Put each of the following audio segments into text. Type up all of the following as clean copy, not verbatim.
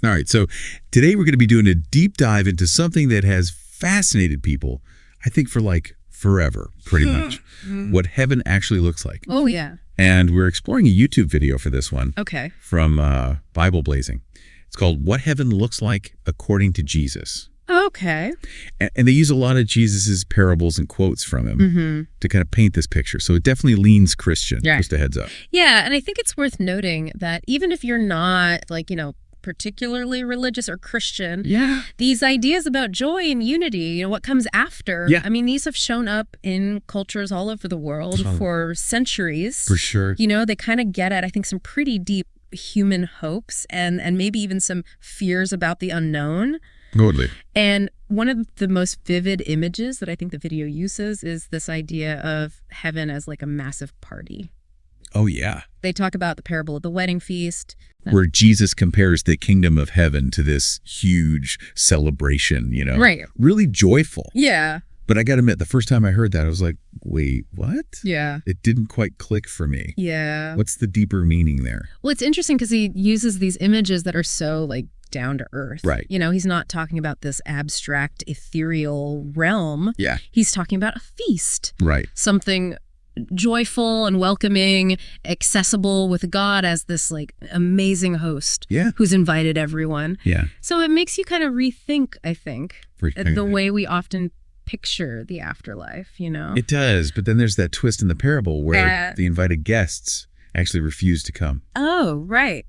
All right, so today we're going to be doing a deep dive into something that has fascinated people, I think, for like forever, pretty much. What heaven actually looks like. Oh, yeah. And we're exploring a YouTube video for this one. Okay. From Bible Blazing. It's called What Heaven Looks Like According to Jesus. Okay. And they use a lot of Jesus's parables and quotes from him to kind of paint this picture. So it definitely leans Christian, just a heads up. Yeah, and I think it's worth noting that even if you're not, like, particularly religious or Christian, these ideas about joy and unity, what comes after, I mean, these have shown up in cultures all over the world for centuries. For sure. They kind of get at, I think, some pretty deep human hopes and maybe even some fears about the unknown. Totally. And one of the most vivid images that I think the video uses is this idea of heaven as like a massive party. Oh, yeah. They talk about the parable of the wedding feast. Where Jesus compares the kingdom of heaven to this huge celebration, Right. Really joyful. Yeah. But I got to admit, the first time I heard that, I was like, wait, what? Yeah. It didn't quite click for me. Yeah. What's the deeper meaning there? Well, it's interesting because he uses these images that are so like down to earth. Right. He's not talking about this abstract, ethereal realm. Yeah. He's talking about a feast. Right. Something joyful and welcoming, accessible, with God as this like amazing host who's invited everyone. Yeah. So it makes you kind of rethink, I think, the way we often picture the afterlife, It does, but then there's that twist in the parable where the invited guests actually refuse to come. Oh, right.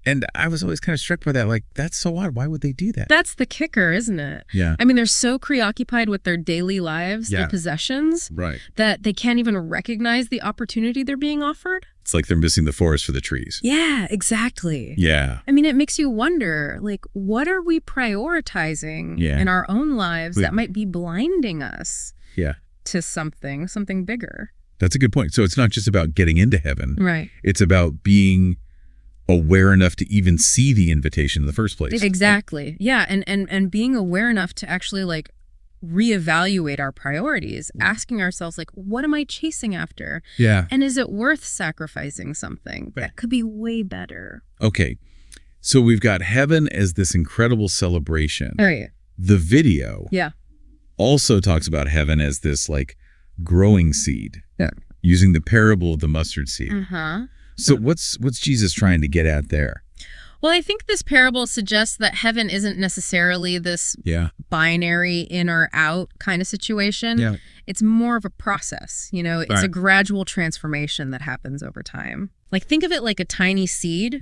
And I was always kind of struck by that, like, that's so odd. Why would they do that? That's the kicker, isn't it? Yeah. I mean, they're so preoccupied with their daily lives, their possessions, that they can't even recognize the opportunity they're being offered. It's like they're missing the forest for the trees. Yeah, exactly. Yeah. I mean, it makes you wonder, like, what are we prioritizing in our own lives that might be blinding us to something bigger? That's a good point. So it's not just about getting into heaven. Right. It's about being aware enough to even see the invitation in the first place. Exactly. Yeah. And being aware enough to actually like reevaluate our priorities, asking ourselves, like, what am I chasing after? Yeah. And is it worth sacrificing something that could be way better? Okay. So we've got heaven as this incredible celebration. All right. The video also talks about heaven as this like growing seed. Yeah. Using the parable of the mustard seed. Uh-huh. So what's Jesus trying to get at there? Well, I think this parable suggests that heaven isn't necessarily this binary in or out kind of situation. Yeah. It's more of a process. It's a gradual transformation that happens over time. Like, think of it like a tiny seed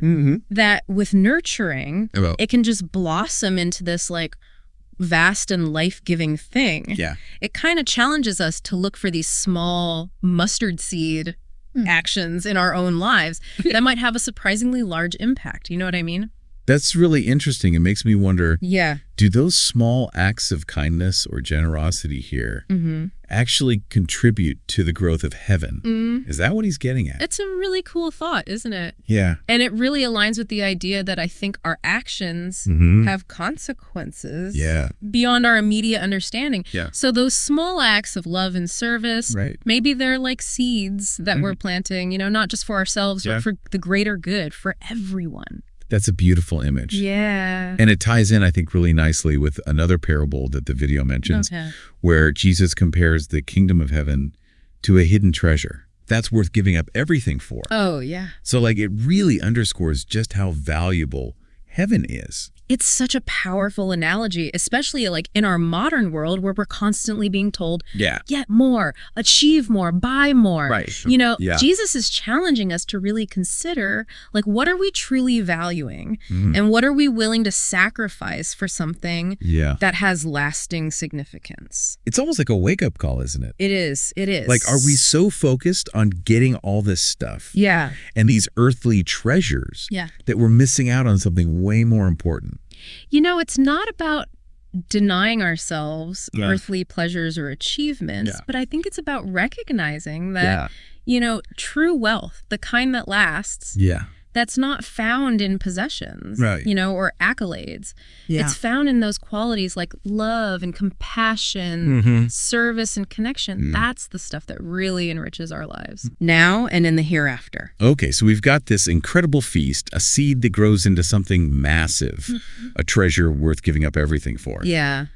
that with nurturing, it can just blossom into this like vast and life-giving thing. Yeah. It kind of challenges us to look for these small mustard seed actions in our own lives that might have a surprisingly large impact. You know what I mean? That's really interesting. It makes me wonder, do those small acts of kindness or generosity here actually contribute to the growth of heaven? Is that what he's getting at? It's a really cool thought, isn't it? Yeah. And it really aligns with the idea that I think our actions have consequences beyond our immediate understanding. Yeah. So those small acts of love and service, maybe they're like seeds that we're planting, not just for ourselves, but for the greater good, for everyone. That's a beautiful image. Yeah. And it ties in, I think, really nicely with another parable that the video mentions, where Jesus compares the kingdom of heaven to a hidden treasure. That's worth giving up everything for. Oh, yeah. So, like, it really underscores just how valuable heaven is. It's such a powerful analogy, especially like in our modern world where we're constantly being told, get more, achieve more, buy more. Right. Jesus is challenging us to really consider, like, what are we truly valuing and what are we willing to sacrifice for something that has lasting significance? It's almost like a wake-up call, isn't it? It is. It is. Like, are we so focused on getting all this stuff? Yeah. And these earthly treasures that we're missing out on something way more important? It's not about denying ourselves earthly pleasures or achievements, but I think it's about recognizing that, true wealth, the kind that lasts, that's not found in possessions, right, or accolades. Yeah. It's found in those qualities like love and compassion, service and connection. That's the stuff that really enriches our lives now and in the hereafter. Okay, so we've got this incredible feast, a seed that grows into something massive, a treasure worth giving up everything for. Yeah.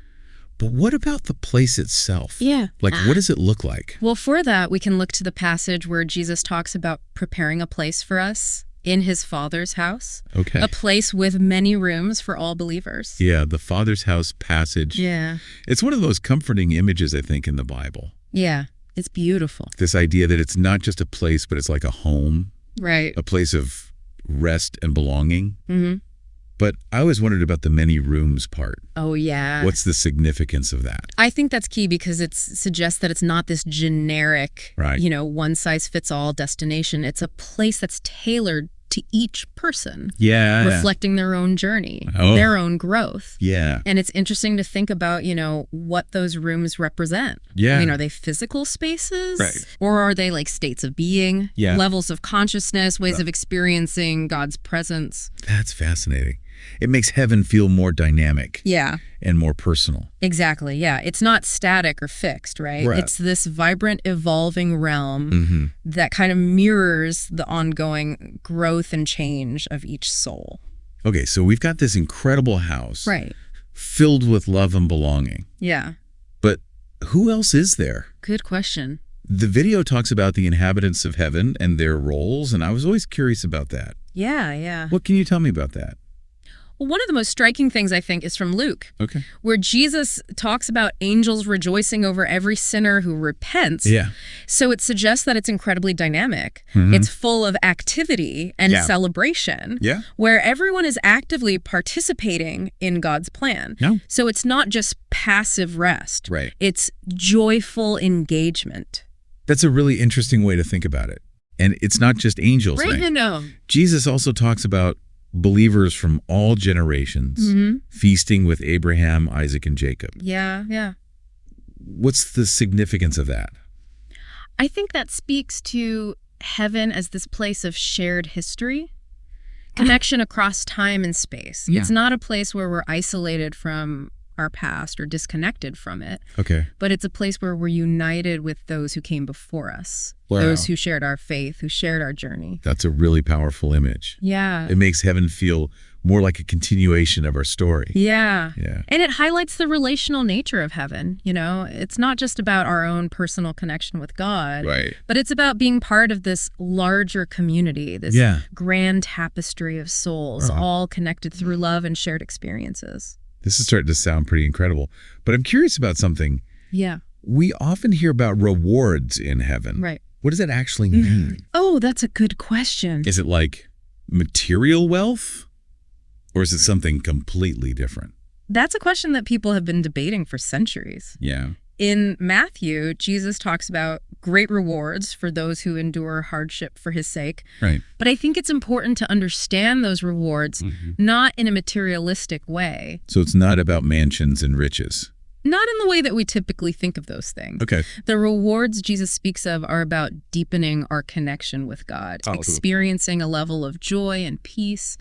But what about the place itself? Yeah. Like, what does it look like? Well, for that, we can look to the passage where Jesus talks about preparing a place for us in his Father's house. Okay. A place with many rooms for all believers. Yeah, the Father's house passage. Yeah. It's one of the most comforting images, I think, in the Bible. Yeah, it's beautiful. This idea that it's not just a place, but it's like a home. Right. A place of rest and belonging. But I always wondered about the many rooms part. Oh, yeah. What's the significance of that? I think that's key because it suggests that it's not this generic, one-size-fits-all destination. It's a place that's tailored to each person. Yeah. Reflecting their own journey, their own growth. Yeah. And it's interesting to think about, what those rooms represent. Yeah. I mean, are they physical spaces? Right. Or are they like states of being, levels of consciousness, ways of experiencing God's presence? That's fascinating. It makes heaven feel more dynamic. Yeah. And more personal. Exactly, yeah. It's not static or fixed, right? It's this vibrant, evolving realm that kind of mirrors the ongoing growth and change of each soul. Okay, so we've got this incredible house. Right. Filled with love and belonging. Yeah. But who else is there? Good question. The video talks about the inhabitants of heaven and their roles, and I was always curious about that. Yeah, yeah. What can you tell me about that? Well, one of the most striking things, I think, is from Luke, where Jesus talks about angels rejoicing over every sinner who repents. Yeah. So it suggests that it's incredibly dynamic. It's full of activity and celebration, where everyone is actively participating in God's plan. Yeah. So it's not just passive rest. Right. It's joyful engagement. That's a really interesting way to think about it. And it's not just angels. Right, no. Jesus also talks about believers from all generations feasting with Abraham, Isaac, and Jacob. Yeah, yeah. What's the significance of that? I think that speaks to heaven as this place of shared history, connection across time and space. Yeah. It's not a place where we're isolated from our past or disconnected from it. Okay. But it's a place where we're united with those who came before us. Wow. Those who shared our faith, who shared our journey. That's a really powerful image. Yeah. It makes heaven feel more like a continuation of our story. Yeah. Yeah. And it highlights the relational nature of heaven. It's not just about our own personal connection with God. Right. But it's about being part of this larger community, this grand tapestry of souls, all connected through love and shared experiences. This is starting to sound pretty incredible. But I'm curious about something. Yeah. We often hear about rewards in heaven. Right. What does that actually mean? Oh, that's a good question. Is it like material wealth? Or is it something completely different? That's a question that people have been debating for centuries. Yeah. In Matthew, Jesus talks about great rewards for those who endure hardship for his sake. Right. But I think it's important to understand those rewards not in a materialistic way. So it's not about mansions and riches. Not in the way that we typically think of those things. Okay. The rewards Jesus speaks of are about deepening our connection with God, experiencing a level of joy and peace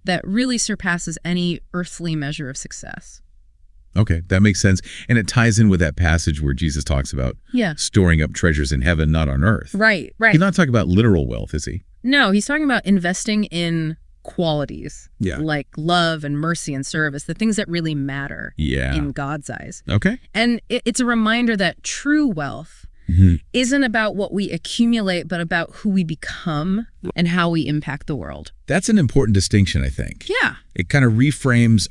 that really surpasses any earthly measure of success. Okay, that makes sense. And it ties in with that passage where Jesus talks about storing up treasures in heaven, not on earth. Right, right. He's not talking about literal wealth, is he? No, he's talking about investing in qualities like love and mercy and service, the things that really matter in God's eyes. Okay. And it's a reminder that true wealth isn't about what we accumulate, but about who we become and how we impact the world. That's an important distinction, I think. Yeah. It kind of reframes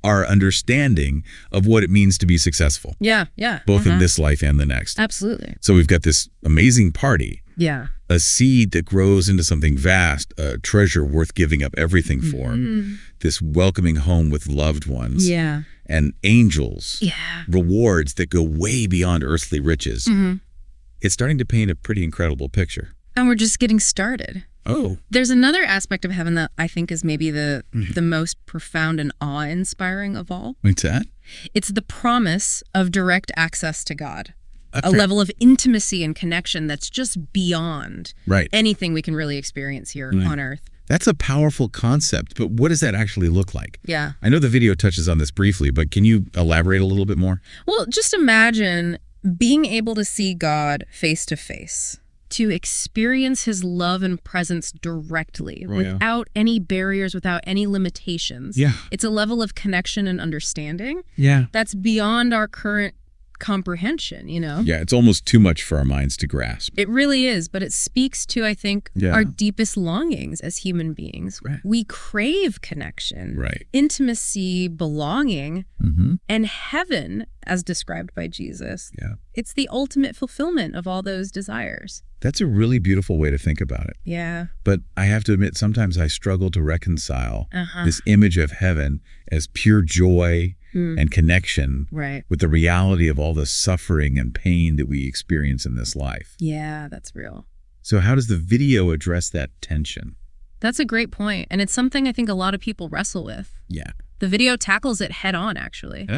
our understanding of what it means to be successful. Yeah, yeah. Both in this life and the next. Absolutely. So we've got this amazing party. Yeah. A seed that grows into something vast, a treasure worth giving up everything for. This welcoming home with loved ones. Yeah. And angels. Yeah. Rewards that go way beyond earthly riches. It's starting to paint a pretty incredible picture. And we're just getting started. Oh. There's another aspect of heaven that I think is maybe the most profound and awe-inspiring of all. What's that? It's the promise of direct access to God. a level of intimacy and connection that's just beyond anything we can really experience here on Earth. That's a powerful concept, but what does that actually look like? Yeah. I know the video touches on this briefly, but can you elaborate a little bit more? Well, just imagine being able to see God face to face, to experience his love and presence directly, without any barriers, without any limitations. Yeah. It's a level of connection and understanding that's beyond our current comprehension, you know? Yeah, it's almost too much for our minds to grasp. It really is, but it speaks to, I think, our deepest longings as human beings. Right. We crave connection, intimacy, belonging, and heaven, as described by Jesus. Yeah. It's the ultimate fulfillment of all those desires. That's a really beautiful way to think about it. Yeah. But I have to admit, sometimes I struggle to reconcile this image of heaven as pure joy and connection with the reality of all the suffering and pain that we experience in this life. Yeah, that's real. So how does the video address that tension? That's a great point. And it's something I think a lot of people wrestle with. Yeah. The video tackles it head on, actually,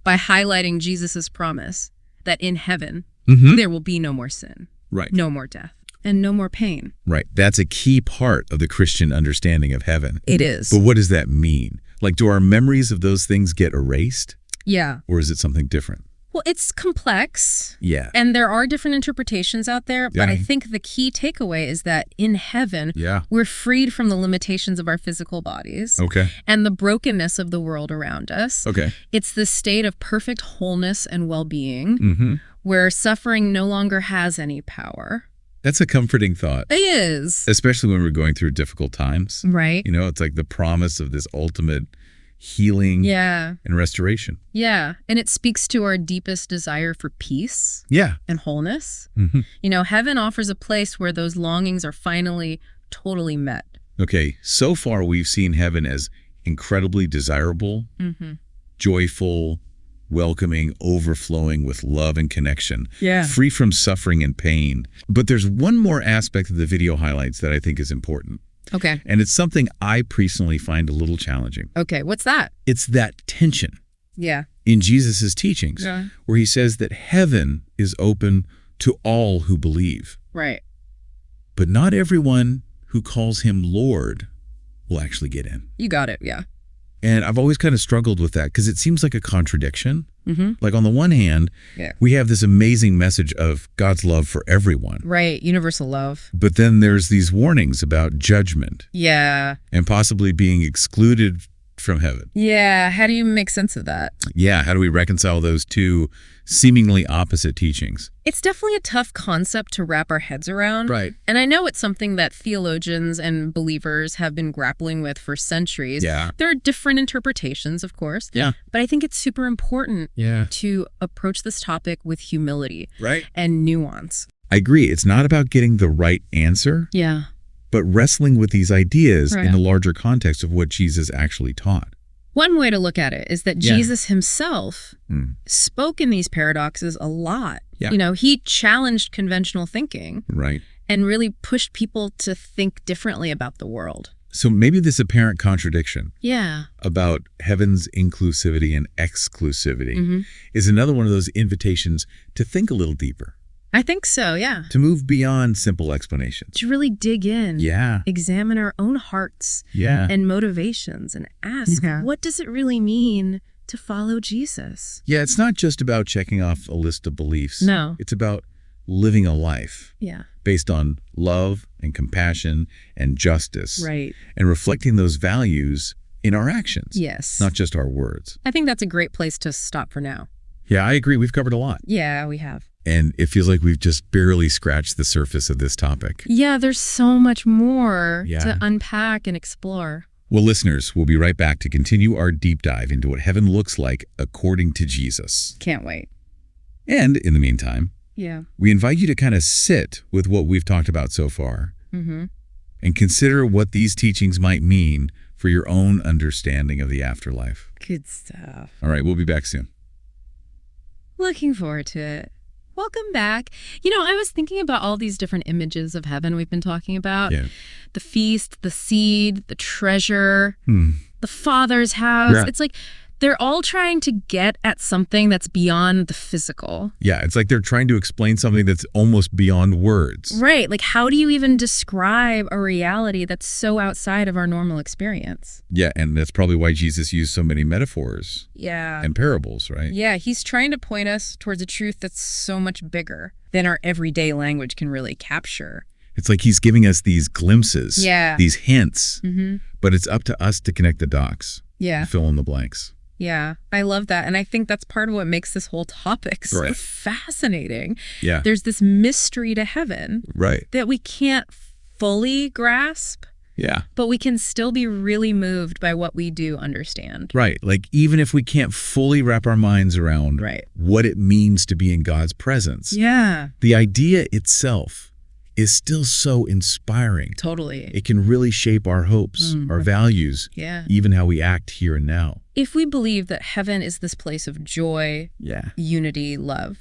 by highlighting Jesus's promise that in heaven, there will be no more sin, no more death, and no more pain. Right. That's a key part of the Christian understanding of heaven. It is. But what does that mean? Like, do our memories of those things get erased? Yeah. Or is it something different? Well, it's complex. Yeah. And there are different interpretations out there. But I think the key takeaway is that in heaven, we're freed from the limitations of our physical bodies. Okay. And the brokenness of the world around us. Okay. It's the state of perfect wholeness and well-being where suffering no longer has any power. That's a comforting thought. It is. Especially when we're going through difficult times. Right. You know, it's like the promise of this ultimate healing and restoration. Yeah. And it speaks to our deepest desire for peace and wholeness. You know, heaven offers a place where those longings are finally totally met. Okay. So far, we've seen heaven as incredibly desirable, joyful, welcoming, overflowing with love and connection, free from suffering and pain. But there's one more aspect of the video highlights that I think is important. Okay. And it's something I personally find a little challenging. Okay, what's that? It's that tension in Jesus's teachings where he says that heaven is open to all who believe. Right. But not everyone who calls him Lord will actually get in. You got it, yeah. And I've always kind of struggled with that because it seems like a contradiction. Like on the one hand, we have this amazing message of God's love for everyone. Right, universal love. But then there's these warnings about judgment. Yeah. And possibly being excluded from heaven. Yeah, how do you make sense of that? Yeah, how do we reconcile those two seemingly opposite teachings? It's definitely a tough concept to wrap our heads around. Right. And I know it's something that theologians and believers have been grappling with for centuries. Yeah. There are different interpretations, of course. Yeah. But I think it's super important to approach this topic with humility right. and nuance. I agree. It's not about getting the right answer. Yeah. But wrestling with these ideas in the larger context of what Jesus actually taught. One way to look at it is that Jesus himself spoke in these paradoxes a lot. Yeah. You know, he challenged conventional thinking. Right. And really pushed people to think differently about the world. So maybe this apparent contradiction about heaven's inclusivity and exclusivity is another one of those invitations to think a little deeper. I think so, yeah. To move beyond simple explanations. To really dig in. Yeah. Examine our own hearts and motivations and ask, what does it really mean to follow Jesus? Yeah, it's not just about checking off a list of beliefs. No. It's about living a life based on love and compassion and justice. Right. And reflecting those values in our actions. Yes. Not just our words. I think that's a great place to stop for now. Yeah, I agree. We've covered a lot. Yeah, we have. And it feels like we've just barely scratched the surface of this topic. Yeah, there's so much more to unpack and explore. Well, listeners, we'll be right back to continue our deep dive into what heaven looks like according to Jesus. Can't wait. And in the meantime, we invite you to kind of sit with what we've talked about so far and consider what these teachings might mean for your own understanding of the afterlife. Good stuff. All right, we'll be back soon. Looking forward to it. Welcome back. You know, I was thinking about all these different images of heaven we've been talking about. Yeah. The feast, the seed, the treasure, the Father's house. Yeah. It's like They're all trying to get at something that's beyond the physical. Yeah, it's like they're trying to explain something that's almost beyond words. Right. Like, how do you even describe a reality that's so outside of our normal experience? Yeah, and that's probably why Jesus used so many metaphors. Yeah. And parables, right? Yeah, he's trying to point us towards a truth that's so much bigger than our everyday language can really capture. It's like he's giving us these glimpses, these hints, but it's up to us to connect the dots, fill in the blanks. Yeah, I love that. And I think that's part of what makes this whole topic so fascinating. Yeah. There's this mystery to heaven that we can't fully grasp. Yeah. But we can still be really moved by what we do understand. Right. Like, even if we can't fully wrap our minds around what it means to be in God's presence. Yeah. The idea itself is still so inspiring. Totally. It can really shape our hopes, our values, even how we act here and now. If we believe that heaven is this place of joy, unity, love,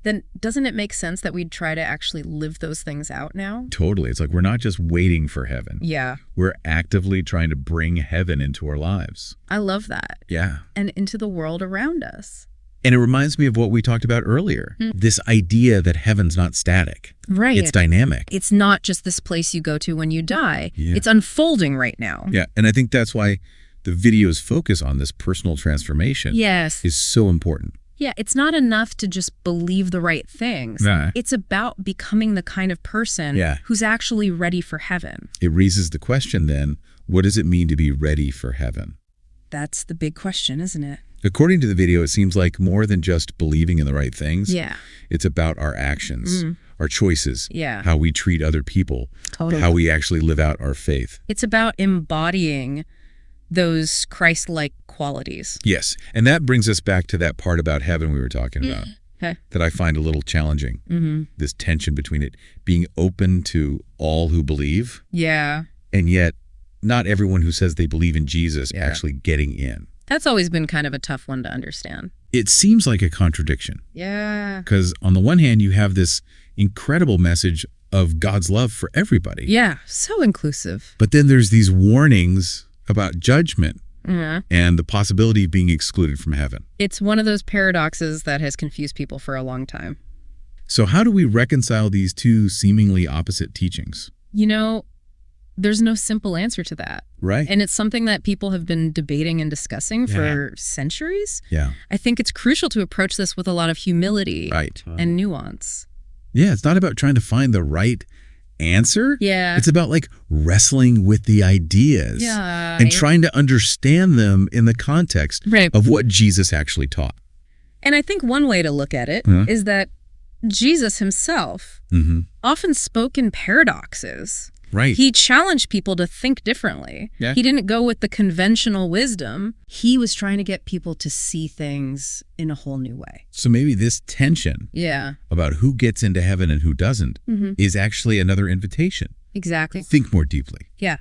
then doesn't it make sense that we'd try to actually live those things out now? Totally. It's like we're not just waiting for heaven. Yeah. We're actively trying to bring heaven into our lives. I love that. Yeah. And into the world around us. And it reminds me of what we talked about earlier. This idea that heaven's not static. Right. It's dynamic. It's not just this place you go to when you die. It's unfolding right now. Yeah. And I think that's why the video's focus on this personal transformation is so important. Yeah, it's not enough to just believe the right things. It's about becoming the kind of person who's actually ready for heaven. It raises the question then, what does it mean to be ready for heaven? That's the big question, isn't it? According to the video, it seems like more than just believing in the right things. Yeah. It's about our actions, our choices, how we treat other people, totally. How we actually live out our faith. It's about embodying those Christ-like qualities. Yes. And that brings us back to that part about heaven we were talking about that I find a little challenging. This tension between it being open to all who believe. Yeah. And yet not everyone who says they believe in Jesus actually getting in. That's always been kind of a tough one to understand. It seems like a contradiction. Yeah. Because on the one hand, you have this incredible message of God's love for everybody. Yeah, so inclusive. But then there's these warnings about judgment and the possibility of being excluded from heaven. It's one of those paradoxes that has confused people for a long time. So how do we reconcile these two seemingly opposite teachings? You know, there's no simple answer to that. Right. And it's something that people have been debating and discussing for centuries. Yeah. I think it's crucial to approach this with a lot of humility and nuance. Yeah, it's not about trying to find the right answer. Yeah. It's about like wrestling with the ideas and trying to understand them in the context of what Jesus actually taught. And I think one way to look at it is that Jesus himself often spoke in paradoxes. Right. He challenged people to think differently. Yeah. He didn't go with the conventional wisdom. He was trying to get people to see things in a whole new way. So maybe this tension about who gets into heaven and who doesn't is actually another invitation. Exactly. Think more deeply. Yeah.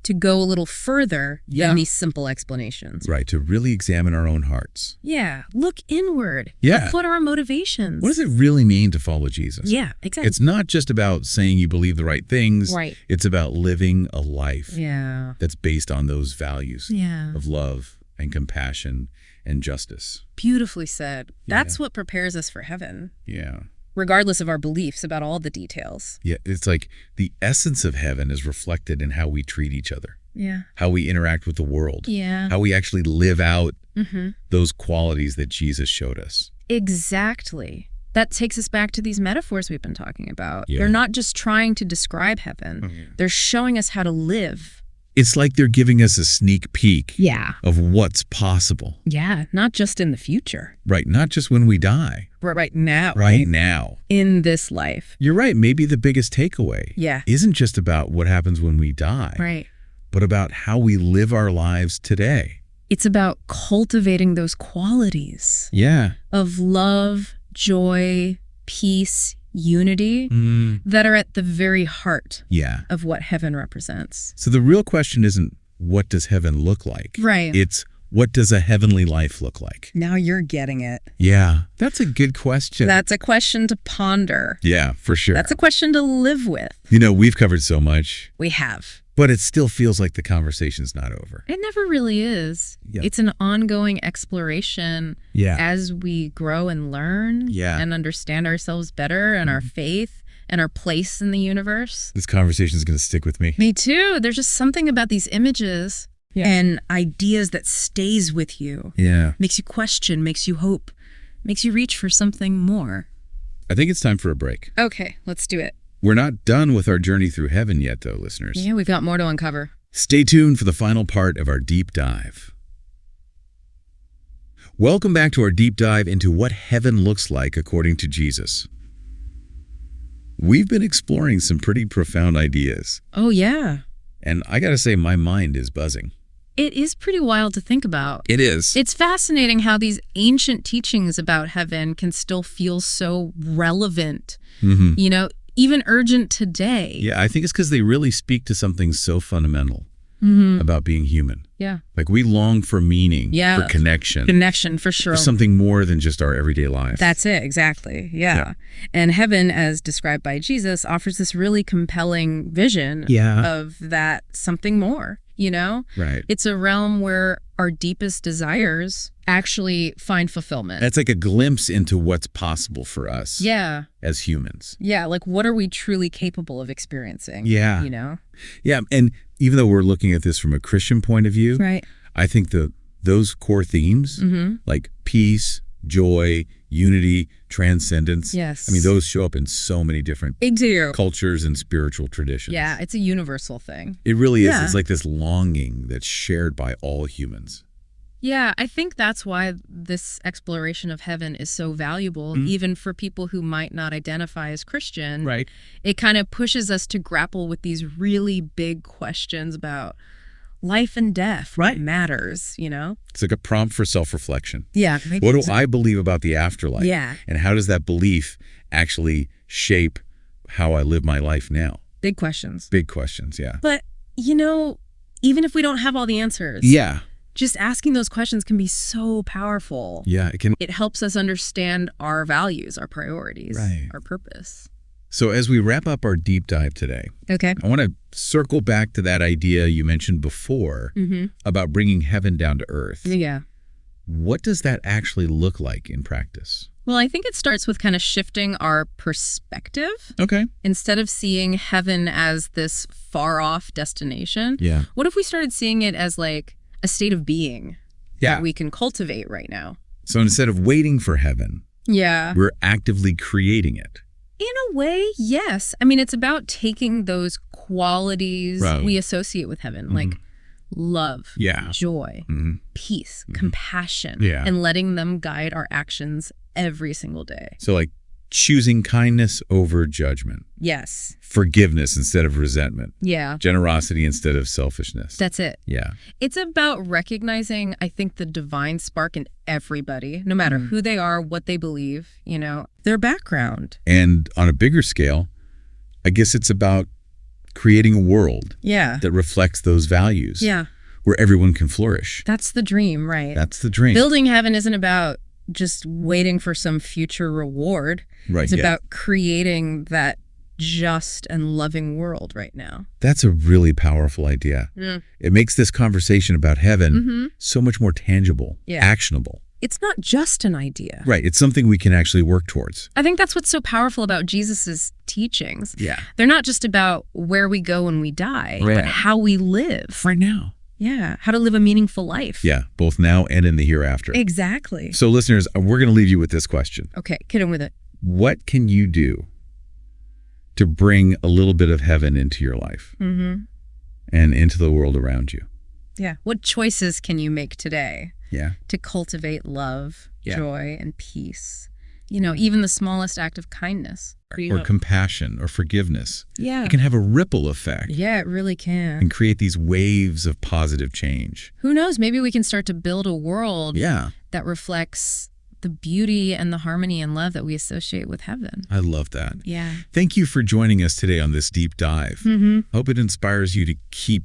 To go a little further than these simple explanations. Right. To really examine our own hearts. Yeah. Look inward. Yeah. Look what are our motivations? What does it really mean to follow Jesus? Yeah, exactly. It's not just about saying you believe the right things. Right. It's about living a life that's based on those values of love and compassion and justice. Beautifully said. That's what prepares us for heaven. Yeah. Regardless of our beliefs about all the details. Yeah, it's like the essence of heaven is reflected in how we treat each other. Yeah. How we interact with the world. Yeah. How we actually live out those qualities that Jesus showed us. Exactly. That takes us back to these metaphors we've been talking about. Yeah. They're not just trying to describe heaven. They're showing us how to live. It's like they're giving us a sneak peek of what's possible. Yeah, not just in the future. Right, not just when we die. But right now. Right now. In this life. You're right. Maybe the biggest takeaway isn't just about what happens when we die. Right. But about how we live our lives today. It's about cultivating those qualities. Yeah. Of love, joy, peace, unity that are at the very heart of what heaven represents. So the real question isn't what does heaven look like? Right. It's what does a heavenly life look like? Now you're getting it. Yeah. That's a good question. That's a question to ponder. Yeah, for sure. That's a question to live with. You know, we've covered so much. We have. But it still feels like the conversation's not over. It never really is. Yep. It's an ongoing exploration as we grow and learn and understand ourselves better and our faith and our place in the universe. This conversation is going to stick with me. Me too. There's just something about these images and ideas that stays with you. Yeah. Makes you question, makes you hope, makes you reach for something more. I think it's time for a break. Okay, let's do it. We're not done with our journey through heaven yet, though, listeners. Yeah, we've got more to uncover. Stay tuned for the final part of our deep dive. Welcome back to our deep dive into what heaven looks like according to Jesus. We've been exploring some pretty profound ideas. Oh, yeah. And I gotta say, my mind is buzzing. It is pretty wild to think about. It is. It's fascinating how these ancient teachings about heaven can still feel so relevant. Mm-hmm. You know, even urgent today. Yeah, I think it's because they really speak to something so fundamental about being human. Yeah. Like we long for meaning, for connection. Connection, for sure. For something more than just our everyday lives. That's it, exactly. Yeah. And heaven, as described by Jesus, offers this really compelling vision of that something more, you know? Right. It's a realm where our deepest desires actually find fulfillment. That's like a glimpse into what's possible for us as humans. Yeah, like what are we truly capable of experiencing? Yeah. You know? Yeah, and even though we're looking at this from a Christian point of view, I think those core themes, like peace, joy, unity, transcendence, I mean, those show up in so many different cultures and spiritual traditions. Yeah, it's a universal thing. It really is. It's like this longing that's shared by all humans. Yeah, I think that's why this exploration of heaven is so valuable, even for people who might not identify as Christian. Right. It kind of pushes us to grapple with these really big questions about life and death, what matters, you know? It's like a prompt for self-reflection. Yeah. What do I believe about the afterlife? Yeah. And how does that belief actually shape how I live my life now? Big questions. Big questions, yeah. But, you know, even if we don't have all the answers. Just asking those questions can be so powerful. Yeah, it can. It helps us understand our values, our priorities, our purpose. So as we wrap up our deep dive today, I want to circle back to that idea you mentioned before about bringing heaven down to earth. Yeah. What does that actually look like in practice? Well, I think it starts with kind of shifting our perspective. Okay. Instead of seeing heaven as this far-off destination, what if we started seeing it as like a state of being that we can cultivate right now? So instead of waiting for heaven, we're actively creating it. In a way, yes. I mean, it's about taking those qualities we associate with heaven, like love, joy, peace, compassion, and letting them guide our actions every single day. So like choosing kindness over judgment. Yes. Forgiveness instead of resentment. Yeah. Generosity instead of selfishness. That's it. Yeah. It's about recognizing, I think, the divine spark in everybody, no matter who they are, what they believe, you know, their background. And on a bigger scale, I guess it's about creating a world that reflects those values. Yeah. Where everyone can flourish. That's the dream, right? That's the dream. Building heaven isn't about just waiting for some future reward. Right. It's about creating that just and loving world right now. That's a really powerful idea. It makes this conversation about heaven so much more tangible, actionable. It's not just an idea. Right. It's something we can actually work towards. I think that's what's so powerful about Jesus's teachings. Yeah. They're not just about where we go when we die, but how we live. Right now. Yeah, how to live a meaningful life. Yeah, both now and in the hereafter. Exactly. So listeners, we're going to leave you with this question. Okay, get in with it. What can you do to bring a little bit of heaven into your life and into the world around you? Yeah, what choices can you make today to cultivate love, joy, and peace? You know, even the smallest act of kindness. Or compassion or forgiveness. Yeah. It can have a ripple effect. Yeah, it really can. And create these waves of positive change. Who knows? Maybe we can start to build a world that reflects the beauty and the harmony and love that we associate with heaven. I love that. Yeah. Thank you for joining us today on this deep dive. Hope it inspires you to keep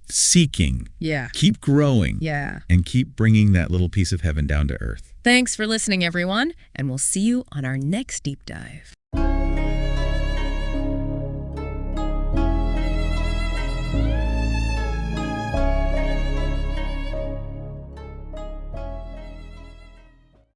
seeking, keep growing, and keep bringing that little piece of heaven down to earth. Thanks for listening, everyone, and we'll see you on our next deep dive.